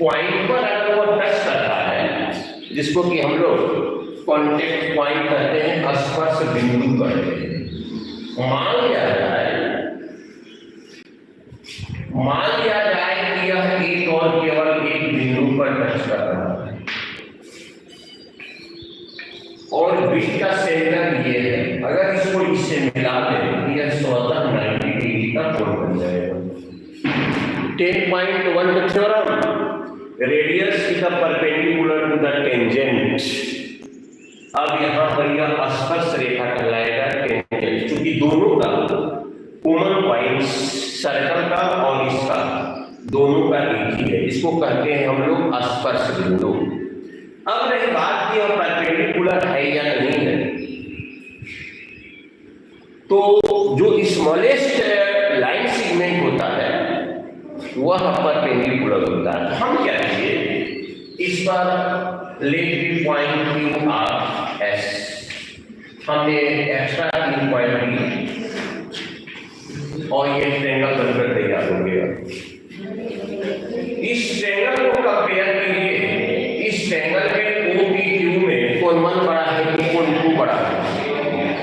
Point पर अगर वो टच करता है, जिसको कि हम लोग कॉन्टेक्ट पॉइंट कहते हैं, स्पर्श बिंदु कहते हैं। मान लिया जाए कि यह एक और केवल एक बिंदु पर टच कर रहा है और बीच का सेंटर ये है। अगर इसको इससे मिला दें, यह स्वतः 90 डिग्री का कोण बन जाएगा। 10.1 theorem, radius is perpendicular to the tangent. अब यहाँ पर यह स्पर्श रेखा कहलाएगा टेंजेंट, क्योंकि दोनों का कॉमन पॉइंट सर्कल का और इसका दोनों का एक ही है। इसको कहते हैं हम लोग स्पर्श बिंदु। अब रही बात कि वह परपेंडिकुलर है या नहीं है, तो जो स्मॉलेस्ट लाइन सेगमेंट होता है वह परपेंडिकुलर होता है। हम क्या किए, इस पर let be point Q R S, हमने एक्स्ट्रा 3 पॉइंट ली और ये ट्रेंगल बनकर तैयार हो गया। इस ट्रेंगल को कंपेयर कीजिए, इस ट्रेंगल में ओ पी क्यू में कोण 1 बड़ा है कि कोण 2 बड़ा है?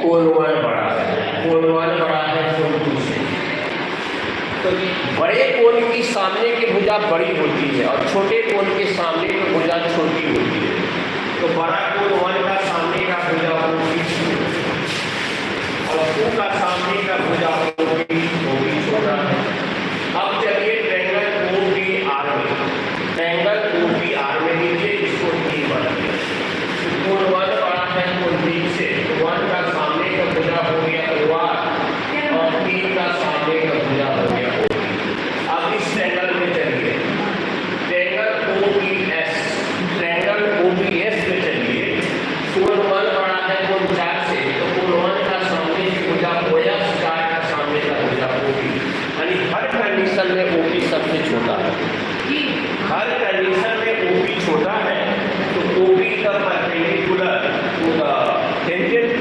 कोण 1 बड़ा है, कोण 1 बड़ा है कोण 2 से। तो बड़े कोण की सामने की भुजा बड़ी होती है और छोटे कोण के सामने की भुजा छोटी होती है। तो बड़ा कोण 1 का सामने का भुजा होगी और 2 का सामने का भुजा होगी छोटा है। अब चलिए ट्रायंगल OPR में, ट्रायंगल OPR में लीजिए, इसको T बनाइए। कोण 1 बड़ा है कोण 3 से, 1 का सामने का भुजा हो गया OR और 3 का सामने का भुजा हो गया OP। अब इस ट्रायंगल में चलिए, ट्रायंगल OPS, ट्रायंगल OPS में चलिए। कोण 1 बड़ा है कोण 4 से, तो कोण 1 का सामने की भुजा OS, 4 का सामने का भुजा OP। यानी हर कंडीशन में OP सबसे छोटा है। हर कंडीशन में OP छोटा है, तो OP का परपेंडिकुलर होगा टेंजेंट।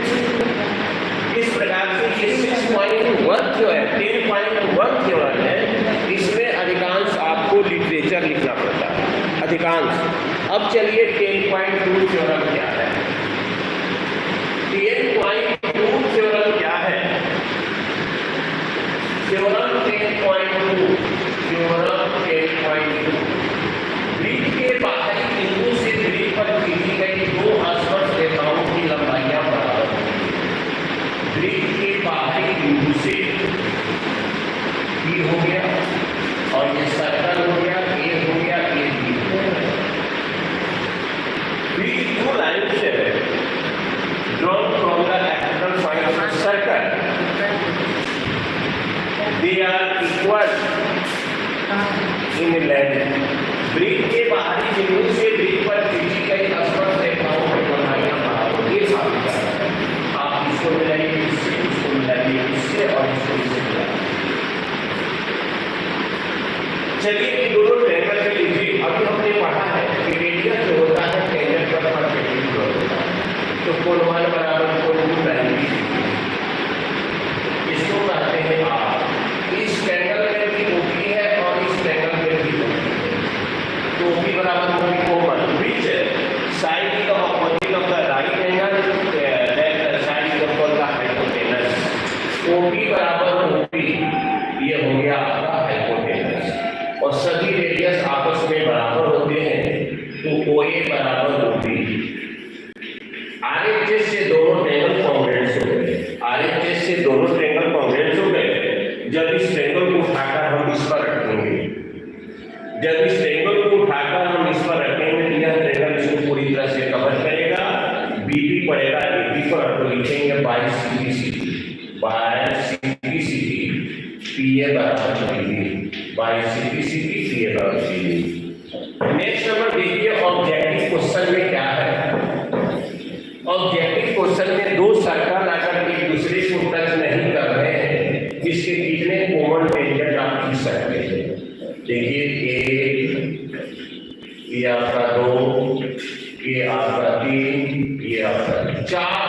इस प्रकार से ये 6.1 जो है, 10.1 थ्योरम है, इसमें अधिकांश आपको लिटरेचर लिखना पड़ता है, अधिकांश। अब चलिए 10.2 थ्योरम क्या है? 10.2 थ्योरम क्या है? थ्योरम 10.2, थ्योरम 10.2, वृत्त के बाहरी बिंदु से वृत्त पर खींची गई 2 स्पर्श रेखाओं की लंबाइयां बराबर हैं। वृत्त के बाहरी बिंदु से B हो गया और ये सर्कल हो गया, A हो गया, A B हो गया। These 2 lines drawn from the external side of the circle, they are equal in length। वृत्त के बाहरी बिंदु से वृत्त पर खींची गई स्पर्श रेखाओं की लंबाइयां बराबर, ये साबित करना है। आप इसको मिलाइए इससे, इसको मिलाइए इससे और इसको इससे मिलाइए। चलिए दोनों ट्रायंगल में लीजिए। अभी हमने पढ़ा है कि रेडियस जो होता है टेंजेंट पर परपेंडिकुलर होता है, तो कोण 1 बराबर कोण 2 90 इसको कहते हैं R। इस ट्रायंगल में भी OP है और इस ट्रायंगल में भी OP है, तो OP बराबर OP common, which side is the opposite of the right angle, that side is called the hypotenuse। OP बराबर OP, ये हो गया आपका हाइपोटेनस। और सभी रेडियस आपस में बराबर होते हैं, तो OA बराबर OP। RHS से दोनों ट्रायंगल कॉन्ग्रुएंट हो गए, RHS से दोनों ट्रायंगल कॉन्ग्रुएंट हो गए। जब इस ट्रायंगल को उठाकर हम इस पर रखेंगे, जब इस ट्रायंगल को उठाकर हम इस पर रखेंगे, यह ट्रायंगल इसको पूरी तरह से कवर करेगा। BP पड़ेगा AB पर, तो लिखेंगे by CPCD, by CPCD PA बराबर PB, बाय CPCD PA बराबर PB। नेक्स्ट नंबर देखिए, ऑब्जेक्टिव क्वेश्चन में क्या है? ऑब्जेक्टिव क्वेश्चन में 2 सर्कल अगर एक दूसरे को टच नहीं कर रहे हैं, इसके बीच में कॉमन टेंजेंट आप खींच सकते हैं। देखिए ये आपका 2, ये आपका 3, ये आपका 4